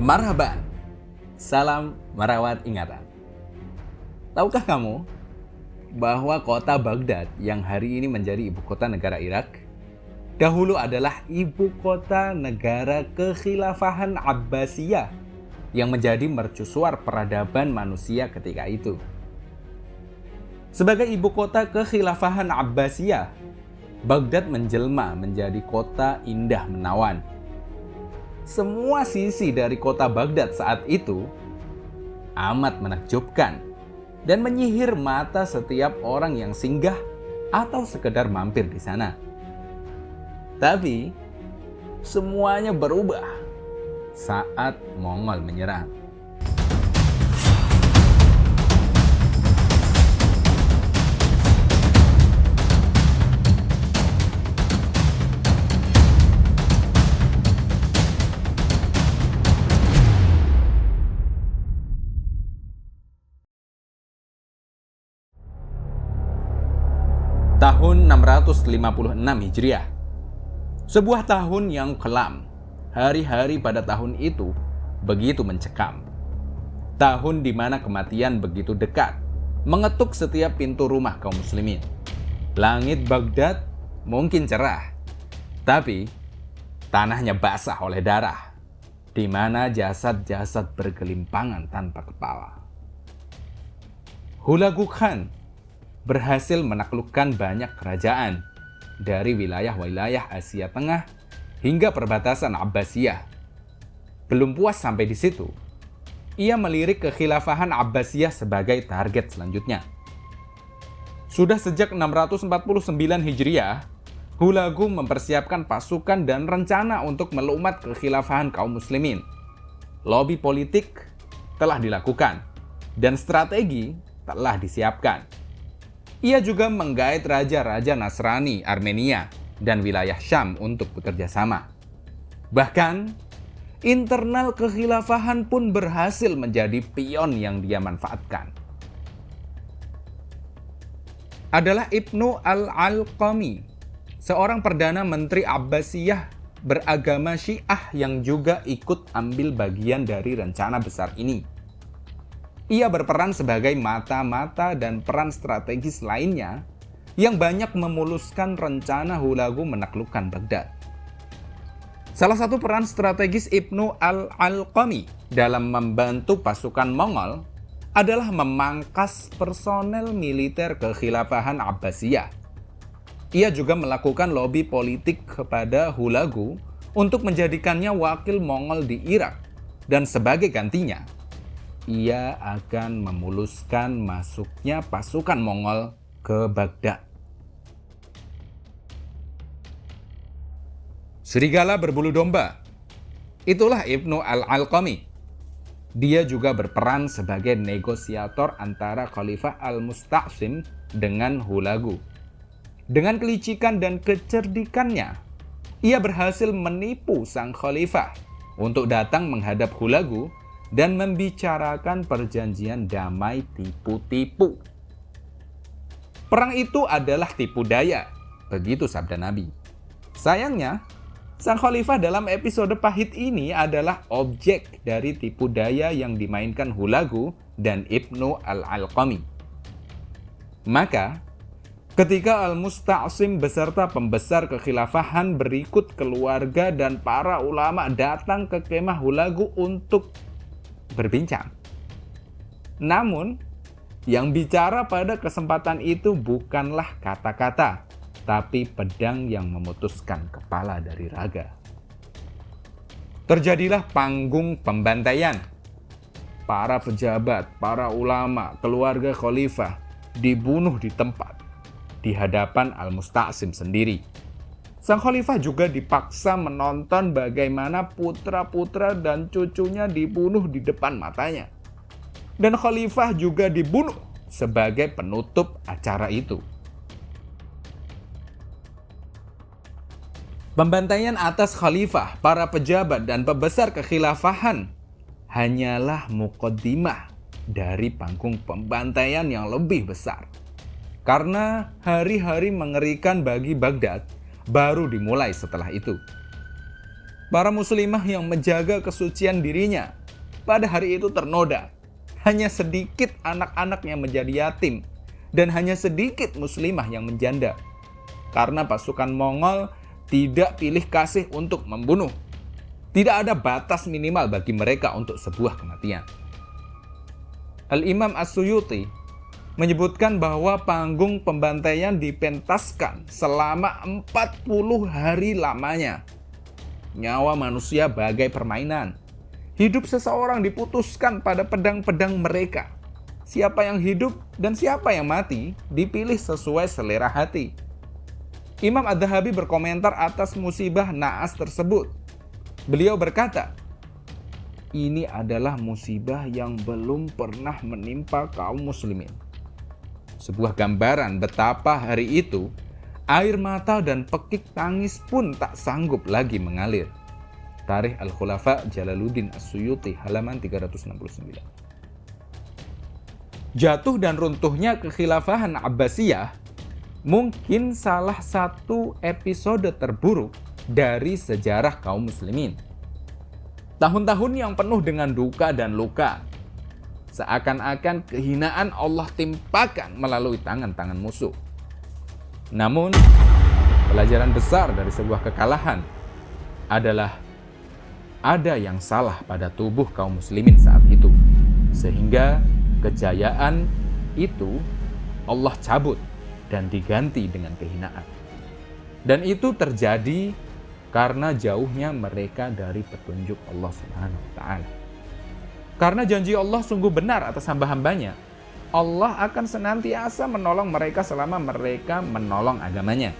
Marhaban, salam merawat ingatan. Tahukah kamu bahwa kota Baghdad yang hari ini menjadi ibu kota negara Irak, dahulu adalah ibu kota negara Kekhilafahan Abbasiyah yang menjadi mercusuar peradaban manusia ketika itu. Sebagai ibu kota Kekhilafahan Abbasiyah, Baghdad menjelma menjadi kota indah menawan. Semua sisi dari kota Baghdad saat itu amat menakjubkan dan menyihir mata setiap orang yang singgah atau sekedar mampir di sana. Tapi semuanya berubah saat Mongol menyerang. Tahun 656 Hijriah. Sebuah tahun yang kelam. Hari-hari pada tahun itu begitu mencekam. Tahun di mana kematian begitu dekat, mengetuk setiap pintu rumah kaum muslimin. Langit Baghdad mungkin cerah, tapi tanahnya basah oleh darah, di mana jasad-jasad bergelimpangan tanpa kepala. Hulagu Khan berhasil menaklukkan banyak kerajaan dari wilayah-wilayah Asia Tengah hingga perbatasan Abbasiyah. Belum puas sampai di situ, ia melirik Kekhilafahan Abbasiyah sebagai target selanjutnya. Sudah sejak 649 Hijriah, Hulagu mempersiapkan pasukan dan rencana untuk melumat Kekhilafahan kaum muslimin. Lobi politik telah dilakukan dan strategi telah disiapkan. Ia juga menggait raja-raja Nasrani Armenia dan wilayah Syam untuk bekerja sama. Bahkan, internal kekhilafahan pun berhasil menjadi pion yang dia manfaatkan. Adalah Ibnu al-Alqami, seorang perdana menteri Abbasiyah beragama Syiah yang juga ikut ambil bagian dari rencana besar ini. Ia berperan sebagai mata-mata dan peran strategis lainnya yang banyak memuluskan rencana Hulagu menaklukkan Baghdad. Salah satu peran strategis Ibnu al-Alqami dalam membantu pasukan Mongol adalah memangkas personel militer Kekhilafahan Abbasiyah. Ia juga melakukan lobi politik kepada Hulagu untuk menjadikannya wakil Mongol di Irak, dan sebagai gantinya, ia akan memuluskan masuknya pasukan Mongol ke Baghdad. Serigala berbulu domba. Itulah Ibnu al-Alqami. Dia juga berperan sebagai negosiator antara Khalifah al-Musta'sim dengan Hulagu. Dengan kelicikan dan kecerdikannya, ia berhasil menipu sang khalifah untuk datang menghadap Hulagu dan membicarakan perjanjian damai tipu-tipu. Perang itu adalah tipu daya, begitu sabda Nabi. Sayangnya, sang khalifah dalam episode pahit ini adalah objek dari tipu daya yang dimainkan Hulagu dan Ibnu al-Alqami. Maka, ketika Al-Musta'sim beserta pembesar kekhilafahan berikut keluarga dan para ulama datang ke kemah Hulagu untuk berbincang. Namun, yang bicara pada kesempatan itu bukanlah kata-kata, tapi pedang yang memutuskan kepala dari raga. Terjadilah panggung pembantaian. Para pejabat, para ulama, keluarga khalifah dibunuh di tempat, di hadapan Al-Musta'sim sendiri. Sang khalifah juga dipaksa menonton bagaimana putra-putra dan cucunya dibunuh di depan matanya. Dan khalifah juga dibunuh sebagai penutup acara itu. Pembantaian atas khalifah, para pejabat, dan pembesar kekhilafahan hanyalah muqaddimah dari panggung pembantaian yang lebih besar. Karena hari-hari mengerikan bagi Baghdad baru dimulai setelah itu. Para muslimah yang menjaga kesucian dirinya pada hari itu ternoda. Hanya sedikit anak-anak yang menjadi yatim dan hanya sedikit muslimah yang menjanda. Karena pasukan Mongol tidak pilih kasih untuk membunuh. Tidak ada batas minimal bagi mereka untuk sebuah kematian. Al-Imam As-Suyuti menyebutkan bahwa panggung pembantaian dipentaskan selama 40 hari lamanya. Nyawa manusia bagai permainan. Hidup seseorang diputuskan pada pedang-pedang mereka. Siapa yang hidup dan siapa yang mati dipilih sesuai selera hati. Imam Adz-Dzahabi berkomentar atas musibah naas tersebut. Beliau berkata, ini adalah musibah yang belum pernah menimpa kaum muslimin. Sebuah gambaran betapa hari itu air mata dan pekik tangis pun tak sanggup lagi mengalir. Tarikh Al-Khulafa Jalaluddin As-Suyuti halaman 369. Jatuh dan runtuhnya kekhilafahan Abbasiyah mungkin salah satu episode terburuk dari sejarah kaum muslimin. Tahun-tahun yang penuh dengan duka dan luka. Seakan-akan kehinaan Allah timpakan melalui tangan-tangan musuh. Namun, pelajaran besar dari sebuah kekalahan adalah ada yang salah pada tubuh kaum muslimin saat itu. Sehingga kejayaan itu Allah cabut dan diganti dengan kehinaan. Dan itu terjadi karena jauhnya mereka dari petunjuk Allah Subhanahu wa Ta'ala. Karena janji Allah sungguh benar atas hamba-hambanya, Allah akan senantiasa menolong mereka selama mereka menolong agamanya.